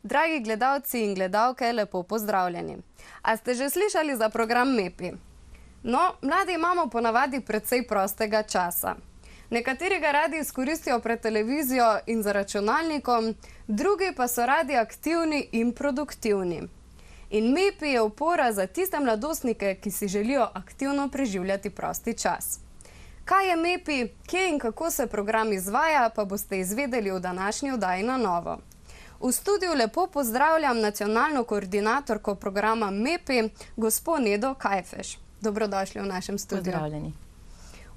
Dragi gledalci in gledalke, lepo pozdravljeni. A ste že slišali za program MEPI? No, mladi imamo ponavadi precej prostega časa. Nekateri ga radi izkoristijo pred televizijo in za računalnikom, drugi pa so radi aktivni in produktivni. In MEPI je opora za tiste mladostnike, ki si želijo aktivno preživljati prosti čas. Kaj je MEPI, kje in kako se program izvaja, pa boste izvedeli v današnji oddaji Na novo. V studiu lepo pozdravljam nacionalno koordinatorko programa MEPI, gospo Nedo Kajfeš. Dobrodošli v našem studiu. Pozdravljeni.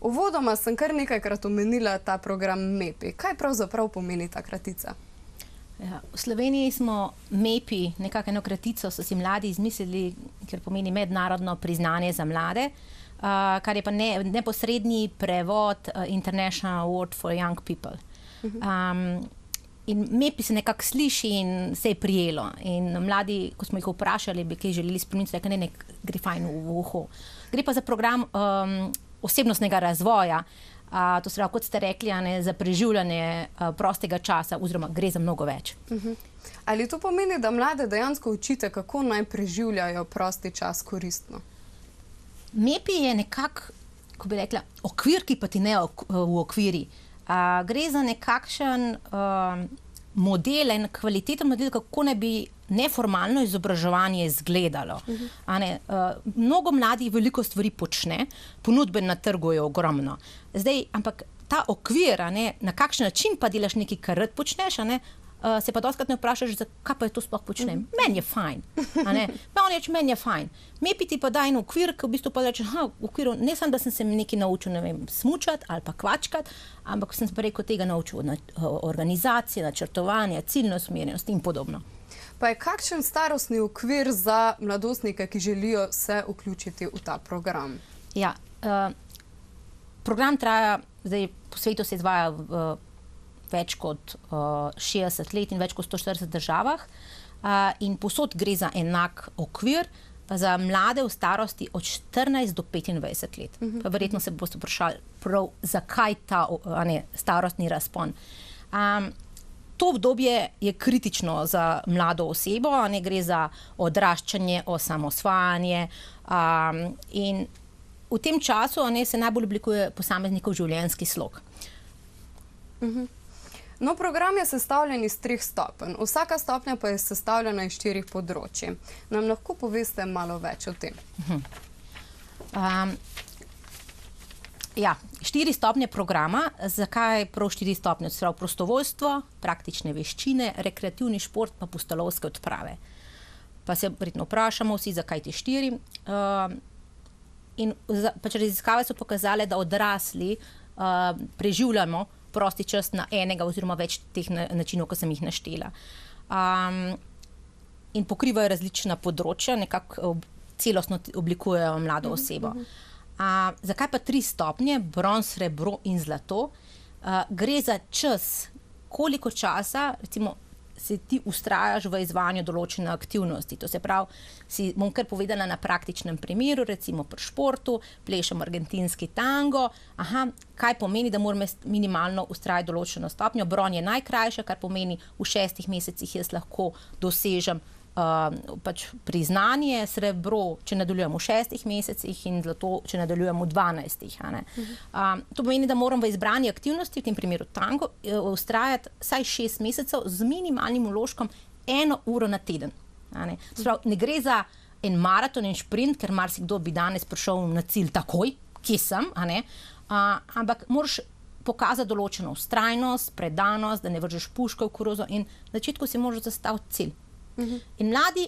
Uvodoma sem kar nekajkrat omenila ta program MEPI. Kaj pravzaprav pomeni ta kratica? Ja, v Sloveniji smo MEPI, nekako eno kratico so si mladi izmislili, ker pomeni mednarodno priznanje za mlade, kar je pa neposredni prevod International Award for Young People. In MEPI se nekako sliši in se je prijelo. In mladi, ko smo jih vprašali, bi kaj želeli spremeniti, rekli, ne, gre fajn v uho. Gre pa za program osebnostnega razvoja, to se pravi, kot ste rekli, za preživljanje prostega časa, oziroma gre za mnogo več. Ali to pomeni, da mlade dejansko učite, kako naj preživljajo prosti čas koristno? MEPI je nekako, ko bi rekla, okvir, ki pa ti ne v okviri. Gre za nekakšen model, en kvaliteten model, kako naj bi neformalno izobraževanje izgledalo. Mnogo mladih veliko stvari počne, ponudbe na trgu je ogromno. Zdaj, ampak ta okvir, na kakšen način pa delaš nekaj, kar rad počneš, se pa dostikrat ne vprašaš, zakaj pa je to sploh počnem. Meni je fajn. Meni je fajn. MEPI ti pa da en okvir, ki v bistvu pa reče, v okviru, ne samo, da sem se nekaj naučil, ne vem, smučati ali pa kvačkati, ampak sem se preko tega naučil organizacije, načrtovanja, ciljno usmerjenost in podobno. Pa je kakšen starostni okvir za mladostnike, ki želijo se vključiti v ta program? Ja, program traja, zdaj po svetu se izvaja v več kot 60 let in več kot 140 državah in povsod gre za enak okvir za mlade v starosti od 14 do 25 let. Pa verjetno se boste vprašali prav, zakaj ta starostni razpon. To obdobje je kritično za mlado osebo, gre za odraščanje, osamosvajanje in v tem času se najbolj oblikuje posameznikov življenjski slog. No, program je sestavljen iz 3 stopenj. Vsaka stopnja pa je sestavljena iz 4 področij. Nam lahko poveste malo več o tem? Ja, 4 stopnje programa. Zakaj prav 4 stopnje? Prostovoljstvo, praktične veščine, rekreativni šport pa pustolovske odprave. Pa se verjetno vprašamo vsi, zakaj te 4. In pač raziskave so pokazale, da odrasli preživljamo prosti čas na enega oziroma več teh načinov, ko sem jih naštela. In pokrivajo različna področja, nekako celostno oblikujejo mlado osebo. Zakaj pa 3 stopnje, bronz, srebro in zlato? Gre za čas, koliko časa, recimo, se ti ustrajaš v izvajanju določene aktivnosti. To se pravi, si bom kar povedala na praktičnem primeru, recimo pri športu, plešem argentinski tango. Kaj pomeni, da moram minimalno ustrajati določeno stopnjo? Bron je najkrajša, kar pomeni, v 6 mesecih jaz lahko dosežem priznanje, srebro, če nadaljujem v 6 mesecih in zlato, če nadaljujem v 12. To pomeni, da moram v izbrani aktivnosti, v tem primeru tango, ustrajati vsaj 6 mesecev z minimalnim vložkom 1 uro na teden. Ne gre za en maraton in šprint, ker marsikdo bi danes prišel na cilj takoj, kje sem, ampak moraš pokazati določeno vztrajnost, predanost, da ne vržeš puško v koruzo in na začetku si moraš zastaviti cilj. In mladi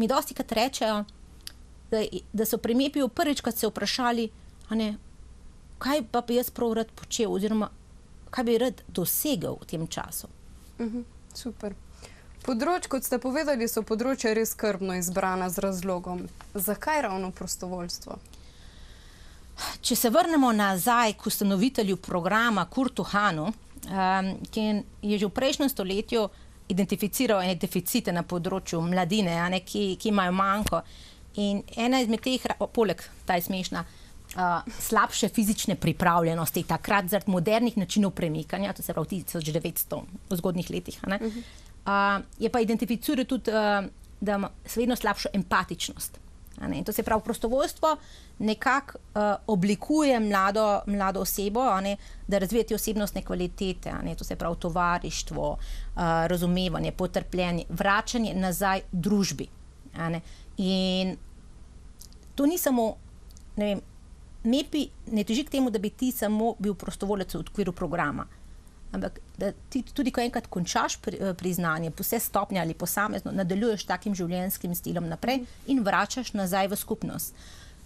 mi dostikrat rečejo, da so pri MEPI-ju prvič, kad se vprašali, kaj pa bi jaz prav rad počel, oziroma kaj bi rad dosegel v tem času. Super. Kot ste povedali, so področja res skrbno izbrana z razlogom. Zakaj ravno prostovoljstvo? Če se vrnemo nazaj k ustanovitelju programa Kurtu Hanu, ki je že v prejšnjem stoletju identificiral ene deficite na področju mladine, ki imajo manko. In ena izmed teh, poleg, ta je smešna, slabše fizične pripravljenosti, takrat zaradi modernih načinov premikanja, to se pravi 1900 v zgodnjih letih, je pa identificira tudi, da ima vedno slabšo empatičnost. In to se pravi, prostovoljstvo nekako oblikuje mlado osebo, da razvije te osebnostne kvalitete, to se pravi tovarištvo, razumevanje, potrpljenje, vračanje nazaj družbi. In to ni samo, ne vem, MEPI ne teži k temu, da bi ti samo bil prostovoljec v okviru programa, ampak da ti tudi, ko enkrat končaš priznanje, po vse stopnje ali posamezno, nadaljuješ takim življenjskim stilom naprej in vračaš nazaj v skupnost.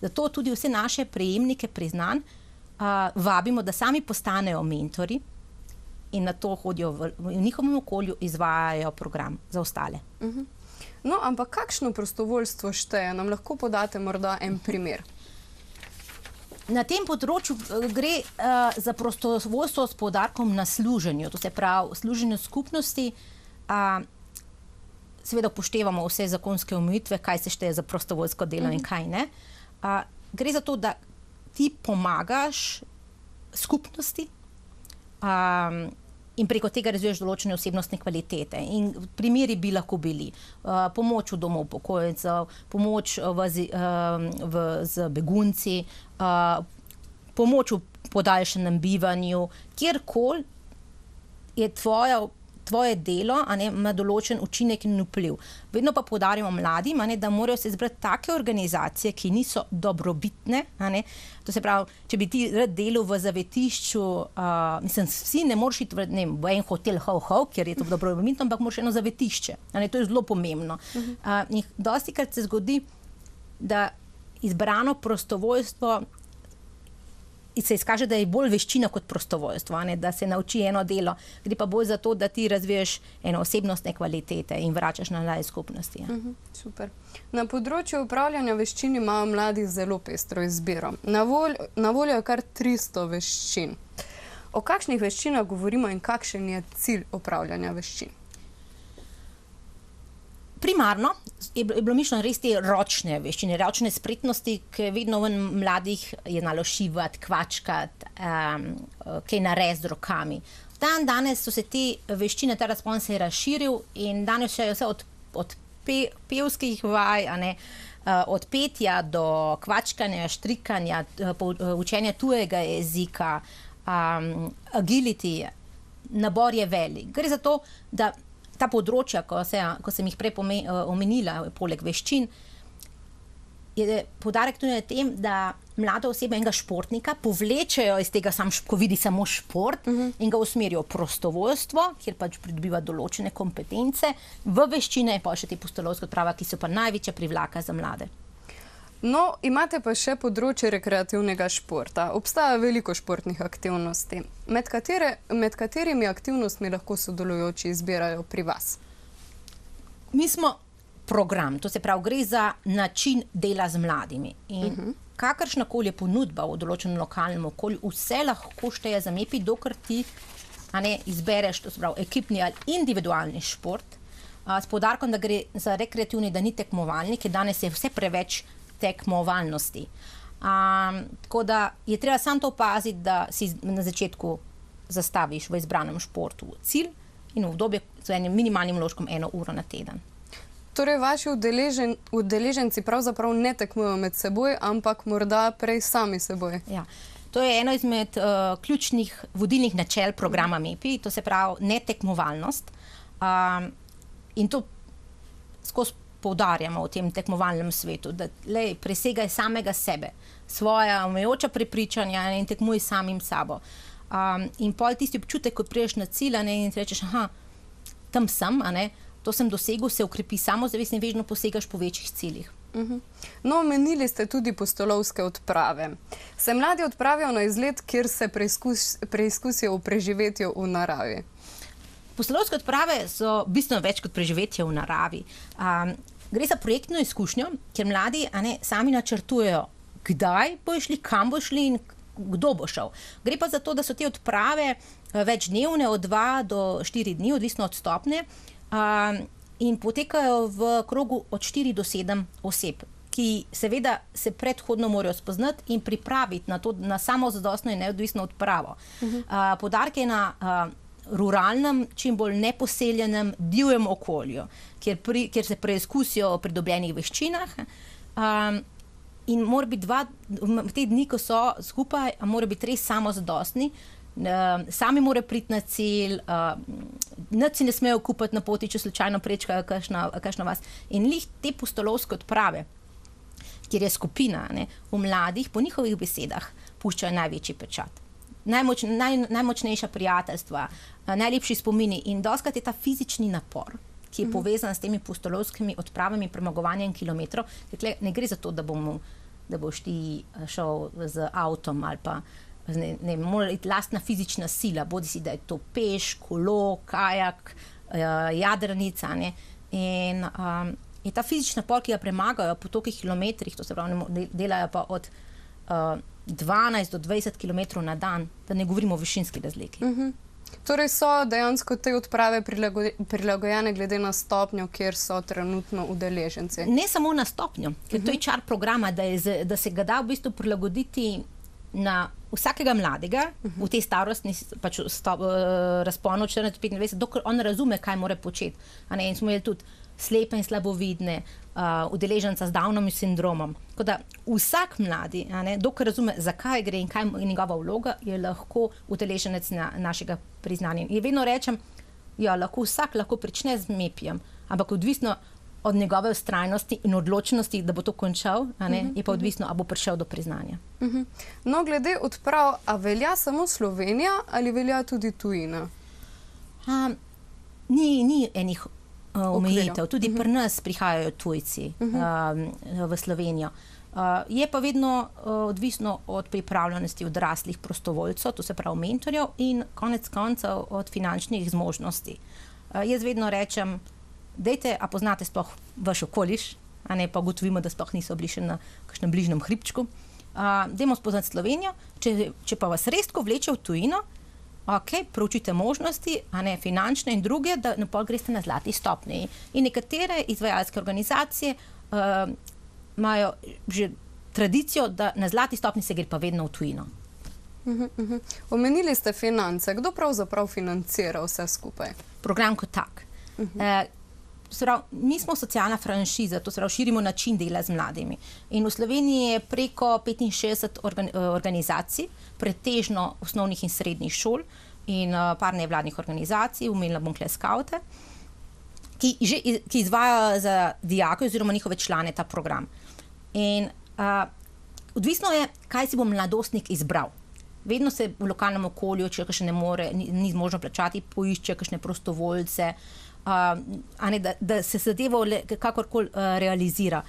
Zato tudi vse naše prejemnike priznanj vabimo, da sami postanejo mentori in na to hodijo v njihovem okolju, izvajajo program za ostale. No, ampak kakšno prostovoljstvo šteje? Nam lahko podate morda en primer? Na tem področju gre za prostovoljstvo s poudarkom na služenju, to se pravi služenju skupnosti. Seveda upoštevamo vse zakonske omejitve, kaj se šteje za prostovoljsko delo in kaj ne. Gre za to, da ti pomagaš skupnosti in preko tega razviješ določene osebnostne kvalitete. In primeri bi lahko bili pomoč v domu upokojencev, pomoč z begunci, pomoč v podaljšanem bivanju, kjerkoli je tvoje delo ima določen učinek in vpliv. Vedno pa poudarjamo mladim, da morajo se izbrati take organizacije, ki niso dobrobitne. To se pravi, če bi ti rad delal v zavetišču, vsi ne moreš iti v en hotel, kjer je to dobrobitno, ampak moraš eno zavetišče. To je zelo pomembno. In dostikrat se zgodi, da izbrano prostovoljstvo se izkaže, da je bolj veščina kot prostovoljstvo, da se nauči eno delo. Gre pa bolj za to, da ti razviješ eno osebnostne kvalitete in vračaš nazaj skupnosti. Super. Na področju upravljanja veščin imajo mladi zelo pestro izbiro. Na voljo je kar 300 veščin. O kakšnih veščinah govorimo in kakšen je cilj upravljanja veščin? Primarno je bilo mišljeno res te ročne veščine, ročne spretnosti, ki vedno v mladih je znalo šivati, kvačkati, kaj narediti z rokami. Danes so se te veščine, ta razpon se je razširil in danes je vse od pevskih vaj, od petja do kvačkanja, štrikanja, učenja tujega jezika, agility, nabor je velik. Gre za to, da ta področja, ko sem jih prej omenila, poleg veščin, je poudarek tudi na tem, da mlada oseba enega športnika povlečejo iz tega, ko vidi samo šport in ga usmerijo v prostovoljstvo, kjer pač pridobiva določene kompetence, v veščine in pa še te pustolovske odprave, ki so pa največja privlaka za mlade. No, imate pa še področje rekreativnega športa. Obstaja veliko športnih aktivnosti. Med katerimi aktivnostmi lahko sodelujoči izbirajo pri vas? Mi smo program, to se pravi, gre za način dela z mladimi. In kakršnakoli je ponudba v določenem lokalnem okolju, vse lahko šteje za MEPI, dokler ti izbereš, to se pravi, ekipni ali individualni šport, s poudarkom, da gre za rekreativni, da ni tekmovalni, ker danes je vse preveč tekmovalnosti. Tako da je treba samo to opaziti, da si na začetku zastaviš v izbranem športu cilj in v obdobje z enim minimalnim vložkom 1 uro na teden. Torej, vaši udeleženci pravzaprav ne tekmujejo med seboj, ampak morda prej sami seboj. Ja. To je eno izmed ključnih vodilnih načel programa MEPI, to se pravi netekmovalnost. In to skozi poudarjamo v tem tekmovalnem svetu, da presegaj samega sebe, svoja omejujoča prepričanja in tekmuj samim sabo. In pol tisti občutek, ko priješ na cilj in rečeš, tam sem, to sem dosegel, se ukrepi samozavest in vedno posegaš po večjih ciljih. No, omenili ste tudi pustolovske odprave. Se mladi odpravijo na izlet, kjer se preizkusijo v preživetju v naravi? Pustolovske odprave so bistveno več kot preživetje v naravi. Gre za projektno izkušnjo, kjer mladi sami načrtujejo, kdaj bojo šli, kam bojo šli in kdo bo šel. Gre pa za to, da so te odprave večdnevne, od 2 do 4 dni, odvisno od stopnje, in potekajo v krogu od 4 do 7 oseb, ki seveda se predhodno morajo spoznati in pripraviti na to, na samozadostno in neodvisno odpravo. Poudarek je na ruralnem, čim bolj neposeljenem, divjem okolju, kjer se preizkusijo o pridobljenih veščinah. In mora biti te dni, ko so skupaj, mora biti res samozadostni, sami morajo priti na cilj, nič si ne smejo kupiti na poti, če slučajno prečkajo kakšno vas. In lih te pustolovske odprave, kjer je skupina, v mladih, po njihovih besedah, puščajo največji pečat. Najmočnejša prijateljstva, najlepši spomini in dostikrat je ta fizični napor, ki je povezan s temi pustolovskimi odpravami, premagovanjem kilometrov, ker ne gre za to, da boš ti šel z avtom ali pa mora biti lastna fizična sila, bodi si, da je to peš, kolo, kajak, jadrnica, in je ta fizična napor, ki ga premagajo po tolikih kilometrih, to se pravi, delajo pa od 12 do 20 kilometrov na dan, da ne govorimo o višinski razliki. Torej so dejansko te odprave prilagojene glede na stopnjo, kjer so trenutno udeleženci? Ne samo na stopnjo, ker to je čar programa, da se ga da v bistvu prilagoditi na vsakega mladega v tej starostni razponu 14-25, dokler on razume, kaj mora početi. In smo imeli tudi slepe in slabovidne, udeleženca z Downovim sindromom. Tako da vsak mladi, dokler razume, zakaj gre in kaj je njegova vloga, je lahko udeleženec našega priznanja. In vedno rečem, ja, vsak lahko prične z MEPI-jem, ampak odvisno od njegove vztrajnosti in odločnosti, da bo to končal, je pa odvisno, a bo prišel do priznanja. No, glede odprav, a velja samo Slovenija ali velja tudi tujina? Ni enih omejitev. Tudi pri nas prihajajo tujci v Slovenijo. Je pa vedno odvisno od pripravljenosti odraslih prostovoljcev, to se pravi mentorjev, in konec koncev od finančnih zmožnosti. Jaz vedno rečem, dajte, a poznate sploh vaš okoliš, pa ugotovimo, da sploh niso bili še na kakšnem bližnjem hribčku. Dajmo spoznati Slovenijo, če pa vas res vleče v tujino, proučite možnosti, finančne in druge, da napol greste na zlati stopnji. In nekatere izvajalske organizacije imajo že tradicijo, da na zlati stopnji se gre pa vedno v tujino. Omenili ste finance. Kdo pravzaprav financira vse skupaj? Program kot tak. Mi smo socialna franšiza, to se pravi, širimo način dela z mladimi. In v Sloveniji je preko 65 organizacij, pretežno osnovnih in srednjih šol in par nevladnih organizacij, omenila bom tukaj skavte, ki izvajajo za dijake oziroma njihove člane ta program. In odvisno je, kaj si bo mladostnik izbral. Vedno se v lokalnem okolju, če še ne more, ni zmožno plačati, poišče kakšne prostovoljce, da se zadevo kakorkoli realizira.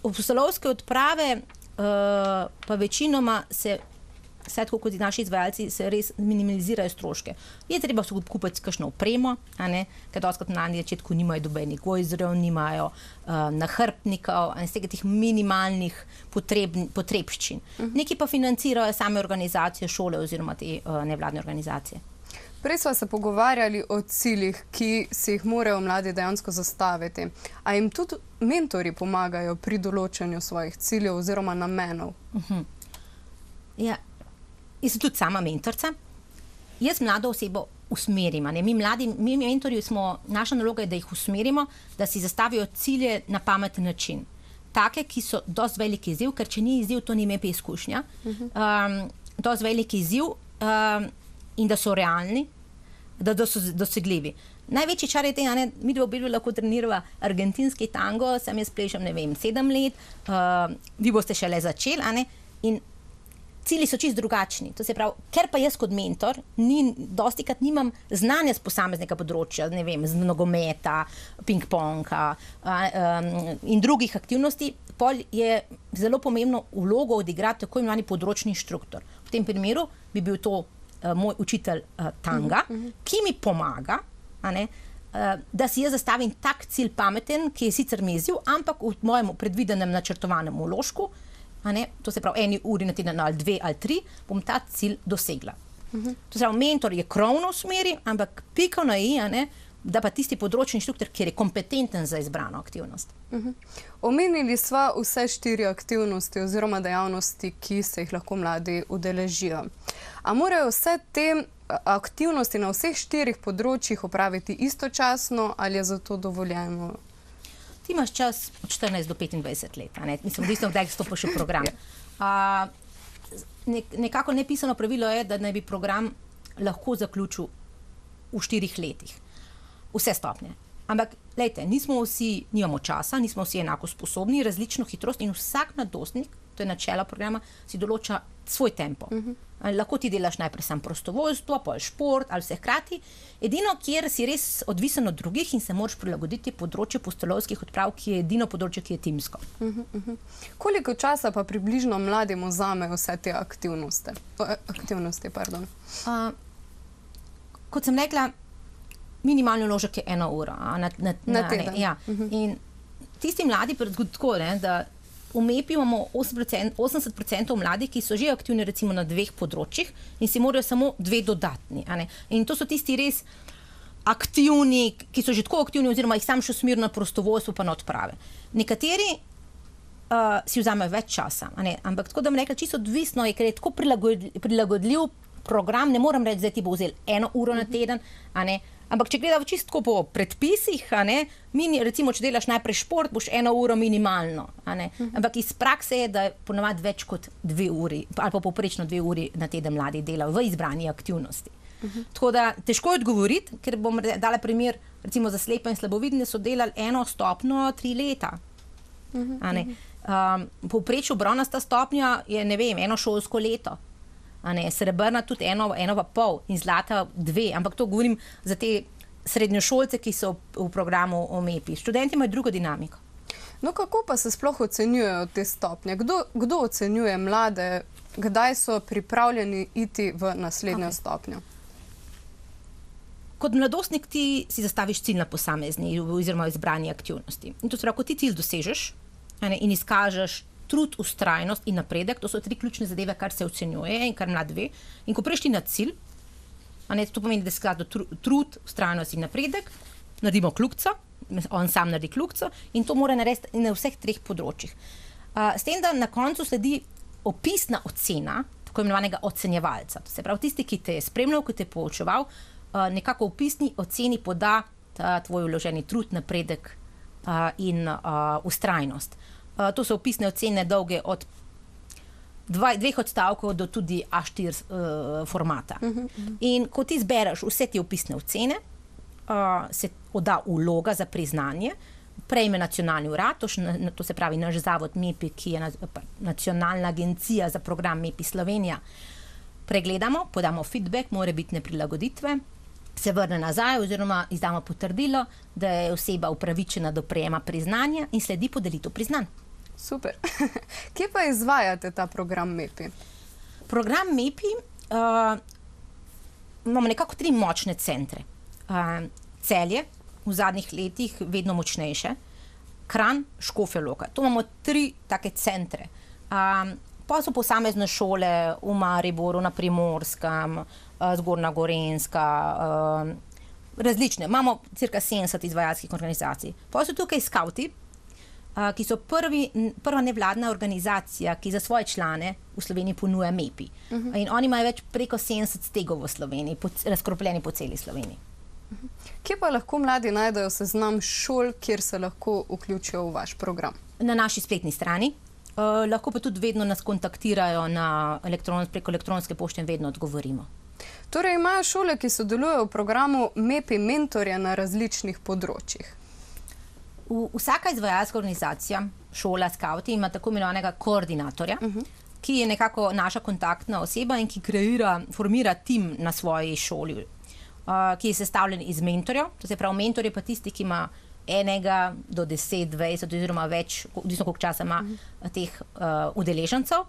Pustolovske odprave pa večinoma se, vsaj tako kot naši izvajalci, se res minimalizirajo stroške. Je treba kupiti kakšno opremo, ker dostikrat na začetku nimajo dobenih gojzerjev, nimajo nahrbtnikov, iz tega teh minimalnih potrebščin. Neki pa financirajo same organizacije, šole oziroma te nevladne organizacije. Prej sva se pogovarjali o ciljih, ki si jih morajo mladi dejansko zastaviti. A jim tudi mentori pomagajo pri določanju svojih ciljev oziroma namenov? Ja, jaz sem tudi sama mentorca. Jaz mlado osebo usmerim. Mi mentorji naša naloga je, da jih usmerimo, da si zastavijo cilje na pameten način. Take, ki so dosti velik izziv, ker če ni izziv, to ni MEPI izkušnja. Dosti velik izziv in da so realni, da so dosegljivi. Največji čar je tega, mi obe lahko trenirava argentinski tango, sam jaz plešem, 7 let, vi boste šele začeli, in cilji so čisto drugačni. To se pravi, ker pa jaz kot mentor dostikrat nimam znanja z posameznega področja, z nogometa, ping-ponga in drugih aktivnosti, pol je zelo pomembno vlogo odigrati tako imenovani področni inštruktor. V tem primeru bi bil to moj učitelj tanga, ki mi pomaga, da si jaz zastavim tak cilj pameten, ki je sicer izziv, ampak v mojem predvidenem načrtovanem vložku, to se pravi 1 uri na teden ali 2 ali 3, bom ta cilj dosegla. To se pravi, mentor je krovno v smeri, ampak pika na i, da pa tisti področni inštruktor, kjer je kompetenten za izbrano aktivnost. Omenili sva vse 4 aktivnosti oziroma dejavnosti, ki se jih lahko mladi udeležijo. A morajo vse te aktivnosti na vseh 4 področjih opraviti istočasno ali je za to dovoljeno? Ti imaš čas od 14 do 25 let, a ne? Mislim, odvisno, kdaj stopiš v program. Nekako nepisano pravilo je, da naj bi program lahko zaključil v 4 letih. Vse stopnje. Ampak, glejte, nimamo časa, nismo vsi enako sposobni, različno hitrost in vsak mladostnik, to je načelo programa, si določa svoj tempo. Lahko ti delaš najprej sam prostovoljstvo, pa šport ali vse hkrati. Edino, kjer si res odvisen od drugih in se moraš prilagoditi področju pustolovskih odprav, ki je edino področje, ki je timsko. Koliko časa pa približno mladim vzame vse te aktivnosti? Kot sem rekla, minimalni vložek je 1 ura na teden. Ja. In tisti mladi, tako, da v MEP-u imamo 80% mladih, ki so že aktivni recimo na 2 področjih in si morajo samo 2 dodatni. In to so tisti res aktivni, ki so že tako aktivni oziroma jih sam še usmerijo na prostovoljstvo pa na odprave. Nekateri si vzamejo več časa, ampak tako da bom rekla, čisto odvisno je, ker je tako prilagodljiv program, ne morem reči, da ti bo vzel 1 uro na teden, ampak če gledamo čisto po predpisih, recimo, če delaš najprej šport, boš 1 uro minimalno, ampak iz prakse je, da ponavadi več kot 2 uri, ali pa povprečno 2 uri na teden mladi delajo v izbrani aktivnosti. Tako da težko je odgovoriti, ker bom dala primer, recimo za slepe in slabovidne so delali 1 stopnjo 3 leta. Povprečju bronasta stopnja je, ne vem, 1 šolsko leto. Srebrna tudi 1,5 in zlata 2, ampak to govorim za te srednjošolce, ki so v programu MEP. Študenti imajo drugo dinamiko. No, kako pa se sploh ocenjujejo te stopnje? Kdo ocenjuje mlade, kdaj so pripravljeni iti v naslednjo stopnjo? Kot mladostnik ti si zastaviš cilj na posamezni oziroma izbrani aktivnosti. In to se pravi, ko ti cilj dosežeš in izkažeš trud, vztrajnost in napredek, to so 3 ključne zadeve, kar se ocenjuje in kar mlad ve. In ko prejš ti na cilj, to pomeni, da se sklada trud, vztrajnost in napredek, naredimo kljukico, on sam naredi kljukico in to mora narediti na vseh 3 področjih. S tem, da na koncu sledi opisna ocena, tako imenovanega ocenjevalca. To se pravi, tisti, ki te je spremljal, ki te je poučeval, nekako v opisni oceni poda ta tvoj vloženi trud, napredek in vztrajnost. To so opisne ocene dolge od 2 odstavkov do tudi A4 formata. In ko ti zbereš vse te opisne ocene, se odda vloga za priznanje, prejme nacionalni urad, to se pravi naš zavod MEPI, ki je nacionalna agencija za program MEPI Slovenija. Pregledamo, podamo feedback, more biti prilagoditve, se vrne nazaj oziroma izdamo potrdilo, da je oseba upravičena do prejema priznanja in sledi podelitev priznanj. Super. Kje pa izvajate ta program MEPI? Program MEPI imamo nekako 3 močne centre. Celje, v zadnjih letih vedno močnejše, Kranj, Škofja Loka. To imamo 3 take centre. Pa so posamezne šole v Mariboru, na Primorskem, Zgornja Gorenjska, različne. Imamo cirka 70 izvajalskih organizacij. Pa so tukaj skavti, ki so prva nevladna organizacija, ki za svoje člane v Sloveniji ponuja MEPI. In oni imajo več preko 70 stegov v Sloveniji, razkropljeni po celi Sloveniji. Kje pa lahko mladi najdejo seznam šol, kjer se lahko vključijo v vaš program? Na naši spletni strani. Lahko pa tudi vedno nas kontaktirajo preko elektronske pošte in vedno odgovorimo. Torej imajo šole, ki sodelujejo v programu MEPI mentorja na različnih področjih? Vsaka izvajalska organizacija, šola, skavti, ima tako imenovanega koordinatorja, ki je nekako naša kontaktna oseba in ki formira tim na svoji šoli, ki je sestavljen iz mentorjev. To se pravi, mentor je pa tisti, ki ima 1 do 10, 20 oziroma več, odvisno koliko časa ima teh udeležencev,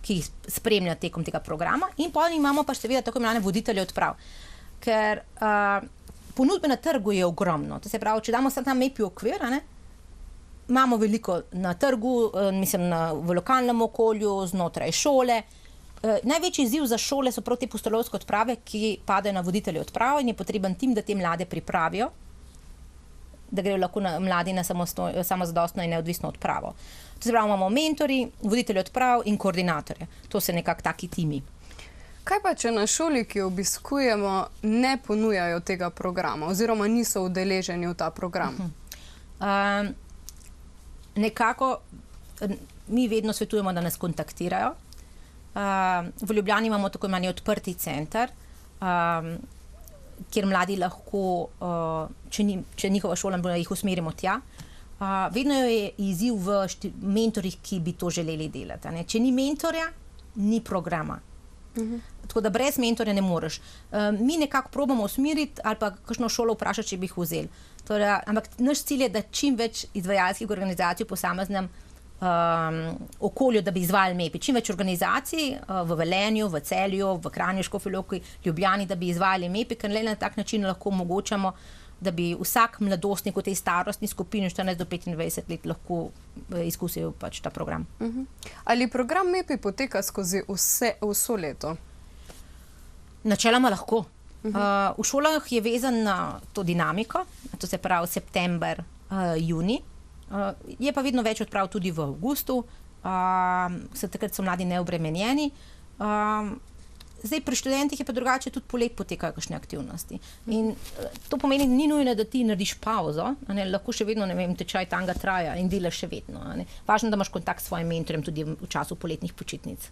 ki jih spremlja tekom tega programa, in potem imamo pa seveda tako imenovane voditelje odprav. Ker ponudbe na trgu je ogromno. To se pravi, če damo samo ta MEPI okvir, imamo veliko na trgu, mislim v lokalnem okolju, znotraj šole. Največji izziv za šole so prav te pustolovske odprave, ki padejo na voditelje odprav in je potreben tim, da te mlade pripravijo da grejo lahko mladi na samozadostno in neodvisno odpravo. To se pravi, imamo mentorji, voditelji odprav in koordinatorje. To so nekako taki timi. Kaj pa, če na šoli, ki jo obiskujemo, ne ponujajo tega programa oziroma niso udeleženi v ta program? Nekako mi vedno svetujemo, da nas kontaktirajo. V Ljubljani imamo tako imenovani odprti center, kjer mladi lahko, če njihova šola, jih usmerimo tja. Vedno je izziv v mentorjih, ki bi to želeli delati. Če ni mentorja, ni programa. Tako da brez mentorja ne moreš. Mi nekako probamo usmeriti ali pa kakšno šolo vprašati, če bi jih vzeli. Torej, ampak naš cilj je, da čim več izvajalskih organizacij v posameznem okolju, da bi izvajali MEPI. Čim več organizacij v Velenju, v Celju, v Kranju, Škofji Loki, Ljubljani, da bi izvajali MEPI, ker le na tak način lahko omogočamo, da bi vsak mladostnik v tej starostni skupini 14 do 25 let lahko izkusil pač ta program. Ali program MEPI poteka skozi vso leto? Načeloma lahko. V šolah je vezan na to dinamiko, to se pravi september, juni. Je pa vedno več odprav tudi v avgustu, takrat so mladi neobremenjeni. Zdaj pri študentih je pa drugače, tudi polet potekajo kakšne aktivnosti. In to pomeni, da ni nujno, da ti narediš pauzo, lahko še vedno, tečaj tanga traja in delaš še vedno. Važno, da imaš kontakt s svojim mentorjem tudi v času poletnih počitnic.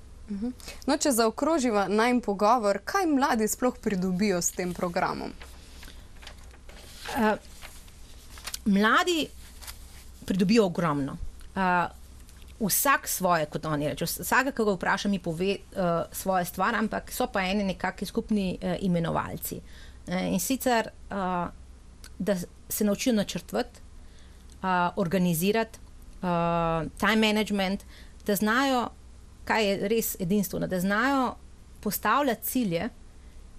No, če zaokroživa najin pogovor, kaj mladi sploh pridobijo s tem programom? Mladi pridobijo ogromno. Vsak svoje, kot oni reče. Vsaka, ki ga vpraša, mi pove svoje stvar, ampak so pa eni nekakšni skupni imenovalci. In sicer, da se naučijo načrtovati, organizirati, time management, da znajo, kaj je res edinstveno, da znajo postavljati cilje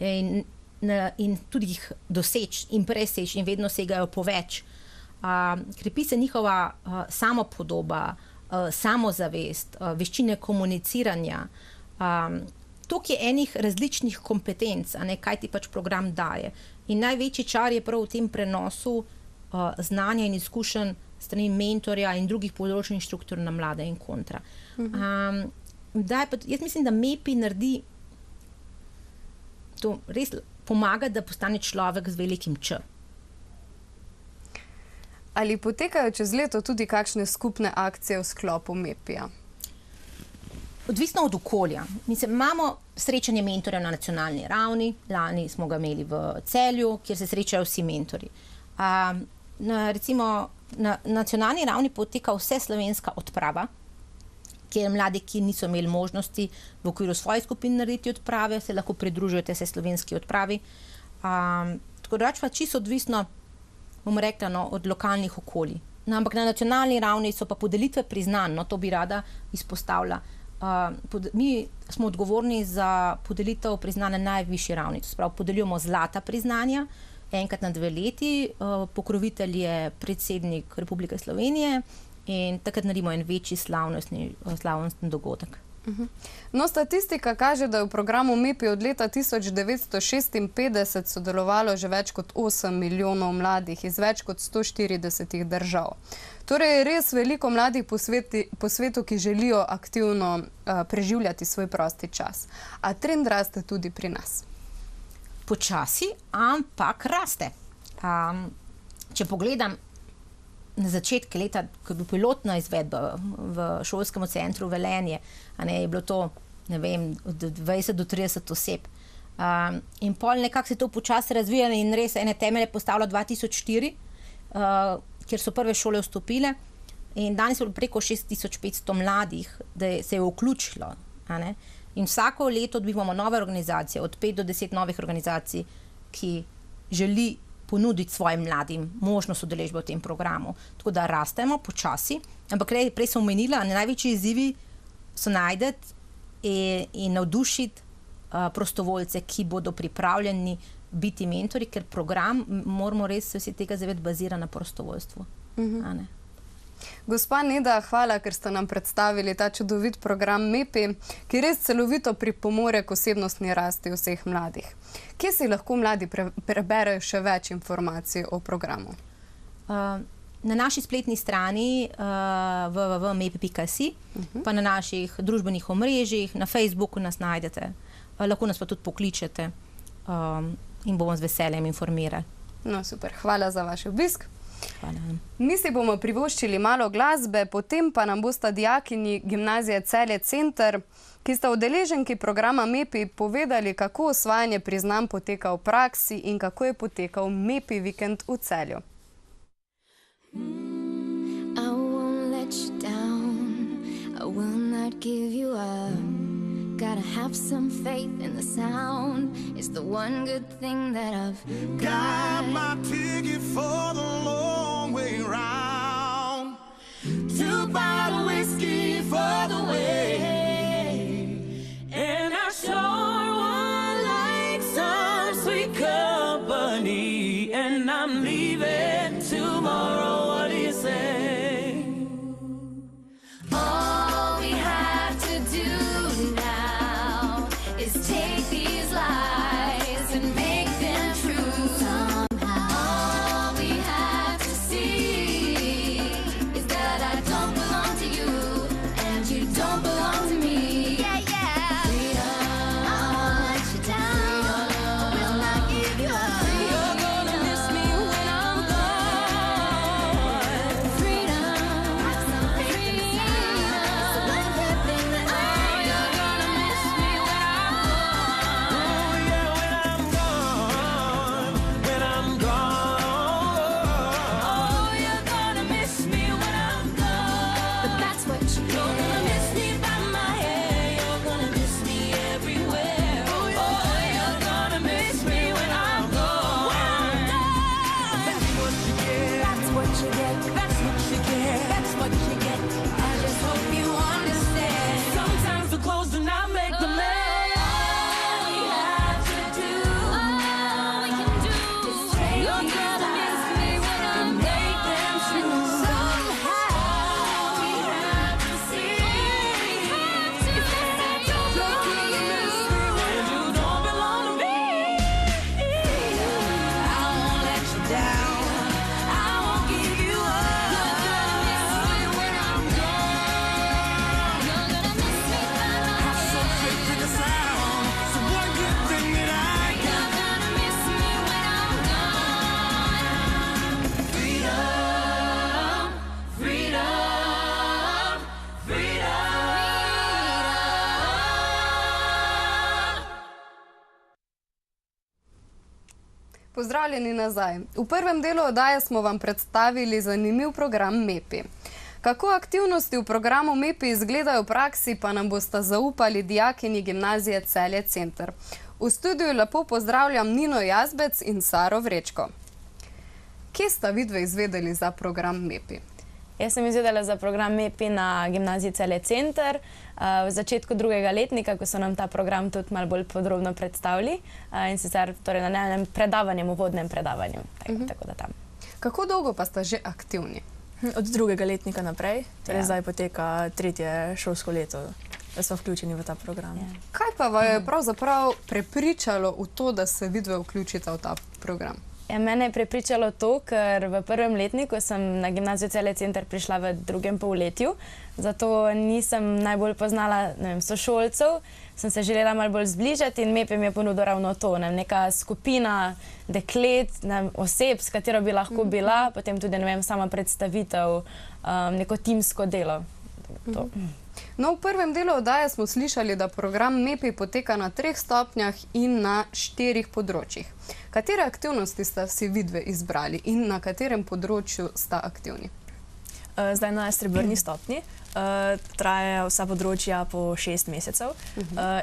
in tudi jih doseči in preseči in vedno segajo po več. Krepi se njihova samopodoba, samozavest, veščine komuniciranja. Toliko je enih različnih kompetenc, kaj ti pač program daje. In največji čar je prav v tem prenosu znanja in izkušenj strani mentorja in drugih področnih struktur na mlade in kontra. Jaz mislim, da MEPI naredi to res pomaga, da postane človek z velikim Č. Ali potekajo čez leto tudi kakšne skupne akcije v sklopu MEPI-ja? Odvisno od okolja. Mislim, imamo srečanje mentorjev na nacionalni ravni. Lani smo ga imeli v Celju, kjer se srečajo vsi mentorji. Recimo, na nacionalni ravni poteka vse slovenska odprava, kjer mladi, ki niso imeli možnosti v okviru svojih skupin narediti odprave, se lahko pridružijo te slovenski odpravi. Tako da pa čisto odvisno, bom rekla, od lokalnih okolij. Ampak na nacionalni ravni so pa podelitve priznanj, to bi rada izpostavila. Mi smo odgovorni za podelitev priznanja na najvišji ravni. To se pravi, podeljujemo zlata priznanja, enkrat na 2 leti, pokrovitelj je predsednik Republike Slovenije in takrat naredimo en večji slavnostni dogodek. No, statistika kaže, da je v programu MEPI od leta 1956 sodelovalo že več kot 8 milijonov mladih iz več kot 140 držav. Torej je res veliko mladih po svetu, ki želijo aktivno preživljati svoj prosti čas. A trend raste tudi pri nas? Počasi, ampak raste. Če pogledam na začetku leta, ko je bila pilotna izvedba v šolskem centru Velenje, je bilo to, ne vem, od 20 do 30 oseb. In pol nekako se to počasi razvijalo in res ene temelje postavilo 2004, kjer so prve šole vstopile in danes je bilo preko 6500 mladih, da se je vključilo. In vsako leto dobivamo nove organizacije, od 5 do 10 novih organizacij, ki želi ponuditi svojim mladim možnost udeležbe v tem programu. Tako da rastemo počasi, ampak prej sem omenila, največji izzivi so najti in navdušiti prostovoljce, ki bodo pripravljeni biti mentori, ker program, moramo res vsi tega zavedati, bazira na prostovoljstvu. Gospa Neda, hvala, ker ste nam predstavili ta čudovit program MEPI, ki res celovito pripomore k osebnostni rasti vseh mladih. Kje si lahko mladi preberejo še več informacij o programu? Na naši spletni strani www.mepi.si, pa na naših družbenih omrežjih, na Facebooku nas najdete. Lahko nas pa tudi pokličete in bomo z veseljem informirali. No, super. Hvala za vaš obisk. Hvala. Mi si bomo privoščili malo glasbe, potem pa nam bosta dijakinji Gimnazije Celje Center, ki sta udeleženki programa MEPI, povedali, kako osvajanje priznanj poteka v praksi in kako je potekal MEPI vikend v Celju. I won't let you down, I will not give you up. Gotta have some faith in the sound, it's the one good thing that I've got my ticket for the long way round. 2 bottle whiskey for the way, and I sure would like some sweet company, and I'm leaving tomorrow. What do you say? All we have to do now is take these lies and make them true somehow. All we have to see is that I don't belong to you and you don't belong to me. Yeah, yeah. Freedom, I won't let you down, will not give you up. You're gonna miss me when I'm gone. Freedom, have some faith in the sound, it's the one good thing that You're gonna miss me when I'm gone. Oh yeah, when I'm gone, when I'm gone. Oh, you're gonna miss me when I'm gone. But that's what you're Gonna miss me by my hair, you're gonna miss me everywhere. Oh, you're gonna miss me when I'm gone. That's what you get. That's what you get. That's what you get. That's what you get. I just hope you understand. Sometimes the clothes do not make the man. All we have to do, all we can do is take You're these gonna miss lies me when I'm and make them true. Somehow we have to see is that I don't belong to you. And you don't belong to me. I won't let you down, I won't give you up. You're gonna miss me when I'm gone. You're gonna miss me by my Have some faith in the sound. It's the one good thing that I got. You're gonna miss me when I'm gone. Freedom, freedom, freedom. Pozdravljeni nazaj. V prvem delu oddaje smo vam predstavili zanimiv program MEPI. Kako aktivnosti v programu MEPI izgledajo v praksi, pa nam bosta zaupali dijakinji Gimnazije Celje Center. V studiu lepo pozdravljam Nino Jazbec in Saro Vrečko. Kje sta vidve izvedeli za program MEPI? Jaz sem izvedela za program MEPI na Gimnaziji Celje Center v začetku 2. letnika, ko so nam ta program tudi malo bolj podrobno predstavili, in sicer torej na enem predavanju, uvodnem predavanju. Tako da tam. Kako dolgo pa sta že aktivni? Od 2. letnika naprej, torej zdaj poteka 3. šolsko leto, da smo vključeni v ta program. Kaj pa vas je pravzaprav prepričalo v to, da se vidve vključita v ta program? Ja, mene je prepričalo to, ker v 1. letniku sem na Gimnazijo Celje Center prišla v 2. polletju, zato nisem najbolj poznala, ne vem, sošolcev, sem se želela malo bolj zbližati in MEPI mi je ponudil ravno to, ne vem, neka skupina deklet, ne vem, oseb, s katero bi lahko bila, potem tudi, ne vem, sama predstavitev, neko timsko delo. To. No, v prvem delu oddaje smo slišali, da program MEPI poteka na 3 stopnjah in na 4 področjih. Katere aktivnosti sta si vidve izbrali in na katerem področju sta aktivni? Zdaj na srebrni stopnji trajajo vsa področja po 6 mesecev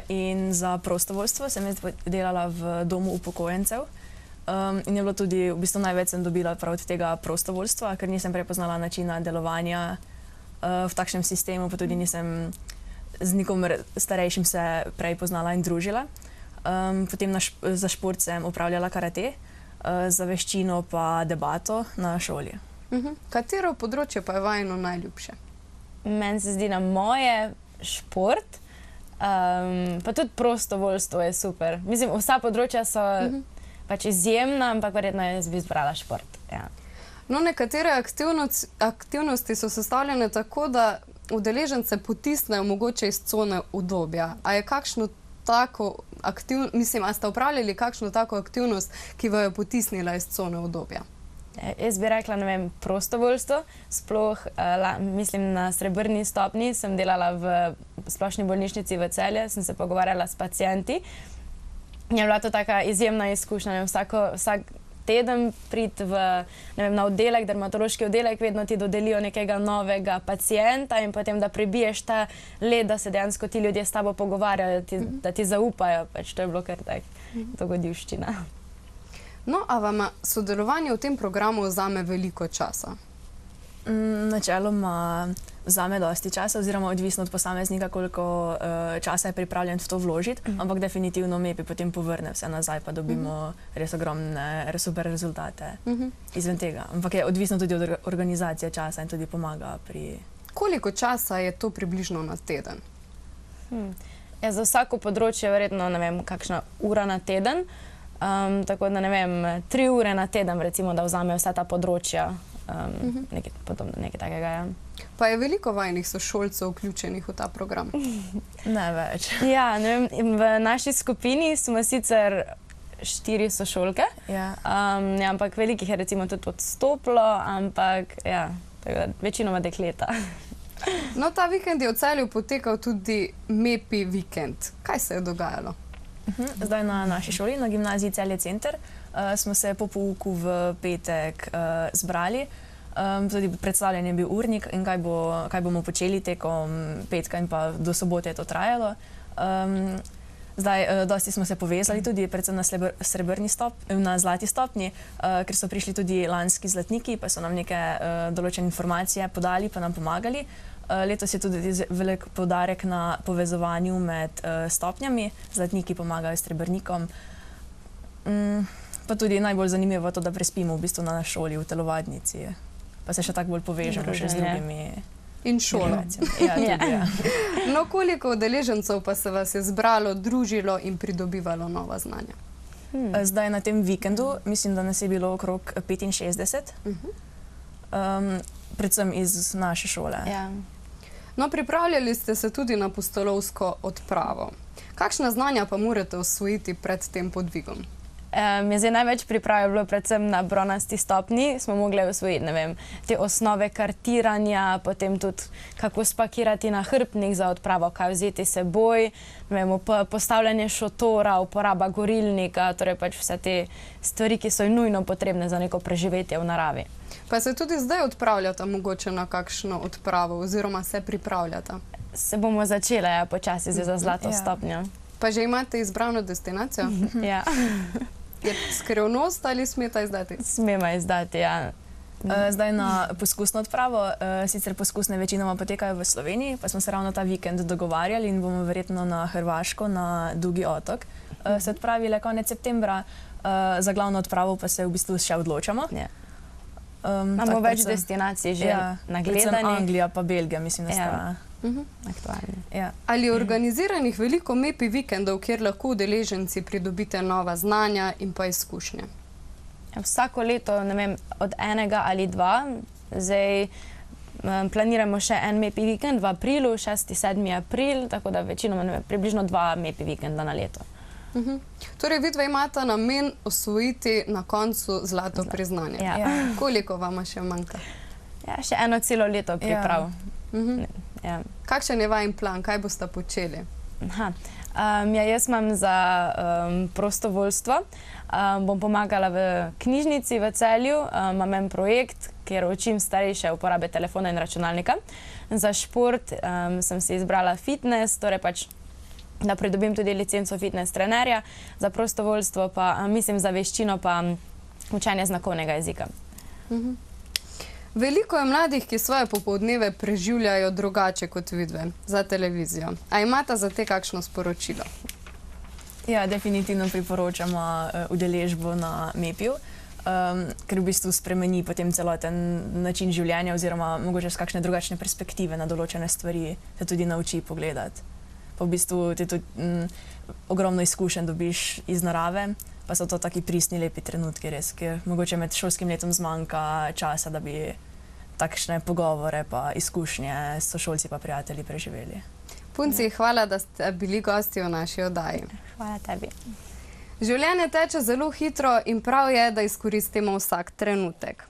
in za prostovoljstvo sem jaz delala v domu upokojencev. In je bilo tudi, v bistvu največ sem dobila prav od tega prostovoljstva, ker nisem prepoznala načina delovanja v takšnem sistemu, pa tudi nisem z nikomer starejšim se prej poznala in družila. Potem za šport sem upravljala karate, za veščino pa debato na šoli. Katero področje pa je vajino najljubše? Meni se zdi na moje šport, pa tudi prostovoljstvo je super. Mislim, vsa področja so pač izjemna, ampak verjetno jaz bi izbrala šport. Ja. No, nekatere aktivnosti so sestavljene tako, da udeležence potisnejo mogoče iz cone udobja. A je kakšno tako a ste upravljali kakšno tako aktivnost, ki jo je potisnila iz cone udobja? Jaz bi rekla, ne vem, prostovoljstvo. Sploh, mislim, na srebrni stopnji sem delala v splošni bolnišnici v Celju, sem se pogovarjala s pacienti. Je bila to taka izjemna izkušnja. Vsak teden priti na oddelek, dermatološki oddelek, vedno ti dodelijo nekega novega pacienta in potem, da prebiješ ta led, da se dejansko ti ljudje s tabo pogovarjajo, da ti zaupajo. Pač to je bilo kar tak dogodivščina. No, a vam sodelovanje v tem programu vzame veliko časa? Načeloma vzame dosti časa, oziroma odvisno od posameznika, koliko časa je pripravljen v to vložiti, ampak definitivno MEPI potem povrne vse nazaj, pa dobimo res ogromne, res super rezultate izven tega. Ampak je odvisno tudi od organizacije časa in tudi pomaga pri... Koliko časa je to približno na teden? Ja, za vsako področje je verjetno, ne vem, kakšna ura na teden. Tako da, ne vem, 3 ure na teden, recimo, da vzame vsa ta področja. Nekaj takega, ja. Pa je veliko vajnih sošolcev vključenih v ta program? Ne več. Ja, ne vem, v naši skupini smo sicer 4 sošolke, ampak velikih je recimo tudi odstopilo, ampak ja, večinoma dekleta. No, ta vikend je v Celju potekal tudi MEPI vikend. Kaj se je dogajalo? Zdaj na naši šoli, na gimnaziji Celje Center, smo se po pouku v petek zbrali. Tudi predstavljen je bil urnik in kaj bomo počeli tekom petka in pa do sobote je to trajalo. Zdaj, dosti smo se povezali tudi, predvsem na zlati stopnji, ker so prišli tudi lanski zlatniki, pa so nam neke določene informacije podali, pa nam pomagali. Letos je tudi velik poudarek na povezovanju med stopnjami. Zlatniki pomagajo srebrnikom. Pa tudi najbolj zanimivo je to, da prespimo v bistvu na šoli, v telovadnici. Pa se še tako bolj povežemo še z drugimi. In šolo. Ja, tudi, ja. No, koliko udeležencev pa se vas je zbralo, družilo in pridobivalo nova znanja? Zdaj na tem vikendu, mislim, da nas je bilo okrog 65. Predvsem iz naše šole. Ja. No, pripravljali ste se tudi na pustolovsko odpravo. Kakšna znanja pa morate osvojiti pred tem podvigom? Je zdaj največ priprav bilo predvsem na bronasti stopnji. Smo mogli osvojiti, ne vem, te osnove kartiranja, potem tudi kako spakirati nahrbtnik za odpravo, kaj vzeti s seboj, ne vem, postavljanje šotora, uporaba gorilnika, torej pač vse te stvari, ki so nujno potrebne za neko preživetje v naravi. Pa se tudi zdaj odpravljata mogoče na kakšno odpravo oziroma se pripravljata? Se bomo začele, ja, počasi za zlato stopnjo. Pa že imate izbrano destinacijo? Ja. Je skrivnost ali smeta izdati? Smema izdati, ja. Zdaj na poskusno odpravo, sicer poskusne večinoma potekajo v Sloveniji, pa smo se ravno ta vikend dogovarjali in bomo verjetno na Hrvaško, na Dugi otok, se odpravili konec septembra, za glavno odpravo pa se v bistvu še odločamo. Imamo več destinacij že nagledanih. Predvsem Anglija pa Belgija, mislim, da sta aktualni. Ali je organiziranih veliko MEPI vikendov, kjer lahko udeleženci pridobite nova znanja in pa izkušnje? Vsako leto, ne vem, od 1 ali 2. Zdaj planiramo še en MEPI vikend v aprilu, 6.–7. april, tako da večinoma, ne vem, približno 2 MEPI vikenda na leto. Torej, vidva imata namen osvojiti na koncu zlato priznanje. Koliko vama še manjka? Ja, še eno celo leto priprav. Kakšen je vajen plan, kaj boste počeli? Jaz imam za prostovoljstvo. Bom pomagala v knjižnici v Celju. Imam en projekt, kjer učim starejše uporabe telefona in računalnika. Za šport sem si izbrala fitness, torej pač da pridobim tudi licenco fitness trenerja, za prostovoljstvo pa, mislim, za veščino pa učenje znakovnega jezika. Veliko je mladih, ki svoje popoldneve preživljajo drugače kot vidve, za televizijo. A imata za te kakšno sporočilo? Ja, definitivno priporočamo udeležbo na MEPI-ju, ker v bistvu spremeni potem celoten način življenja oziroma mogoče z kakšne drugačne perspektive na določene stvari se tudi nauči pogledati. Pa v bistvu ti tudi ogromno izkušenj dobiš iz narave, pa so to taki pristni, lepi trenutki res, ker mogoče med šolskim letom zmanjka časa, da bi takšne pogovore pa izkušnje s sošolci pa prijatelji preživeli. Punci, hvala, da ste bili gosti v naši oddaji. Hvala tebi. Življenje teče zelo hitro in prav je, da izkoristimo vsak trenutek.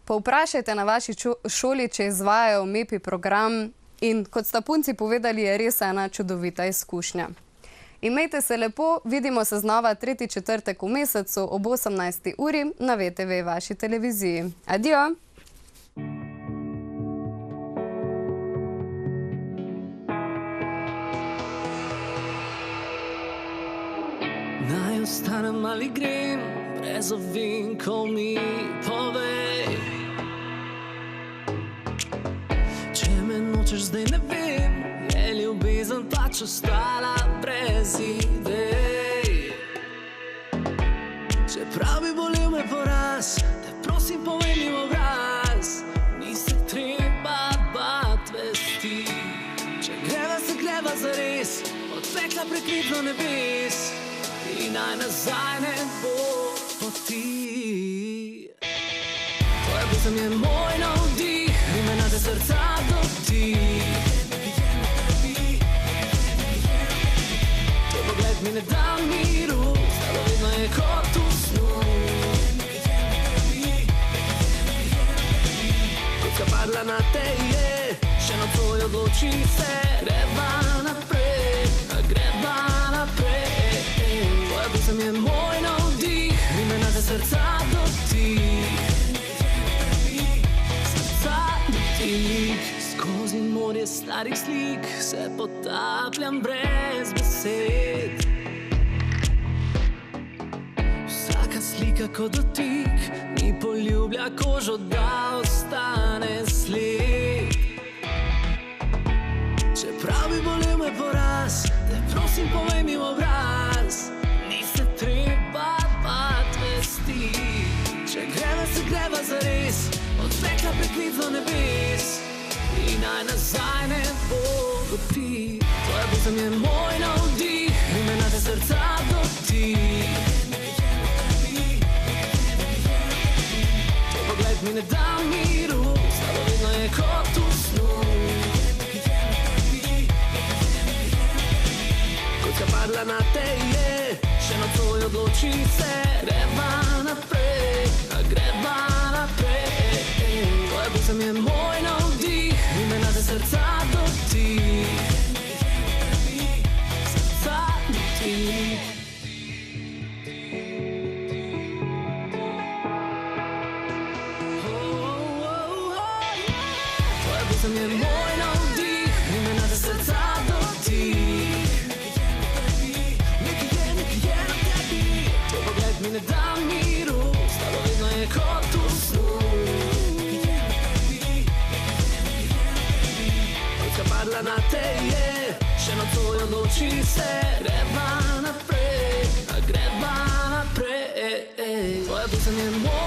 Povprašajte na vaši šoli, če izvajajo MEPI program in kot sta punci povedali, je res ena čudovita izkušnja. Imejte se lepo, vidimo se znova 3. četrtek v mesecu ob 18. uri na VTV vaši televiziji. Adijo! Naj ostanem ali grem, brez ovinkov mi povej. Če me nočeš, zdaj ne vem, je ljubezen pač ostala brez idej. Čeprav bi bolel me poraz, te prosim povej mi v obraz, ni se treba bat vesti. Če greva se greva zares, odtekla prekritno nebes, in naj nazaj ne bo poti. Tvoja pesem je moj navdih, imena te srca dotik. Tvoj pogled mi ne da miru, stalo vedno je kot v snu. Kotka padla na te je, še nocoj odloči se, greva naprej, greva naprej. Tvoja pesem je moj navdih, imena te srca dotik. Srca dotik. Skozi morje starih slik se potapljam brez besed. Vsaka slika kot dotik mi poljublja kožo, da ostane sled. Čeprav bi bolel me poraz, te prosim povej mi v obraz, ni se treba bat vesti. Če greva se greva zares, odtekla prekritno nebes, in naj nazaj ne bo poti. Tvoja pesem je moj navdih, imena te srca dotik. Tvoj pogled mi ne da miru, stalo vedno je kot v snu. Kotka padla na te je, še nocoj odloči se, greva naprej, greva naprej. Tvoja pesem je moj navdih, imena te srca dotik. Srca dotik. Tvoja pesem je moj navdih, imena te srca dotik. Tvoj pogled mi ne da miru, stalo vedno je kot v snu. Kotka padla na te je, še nocoj odloči se, greva naprej, greva naprej. Tvoja pesem je moj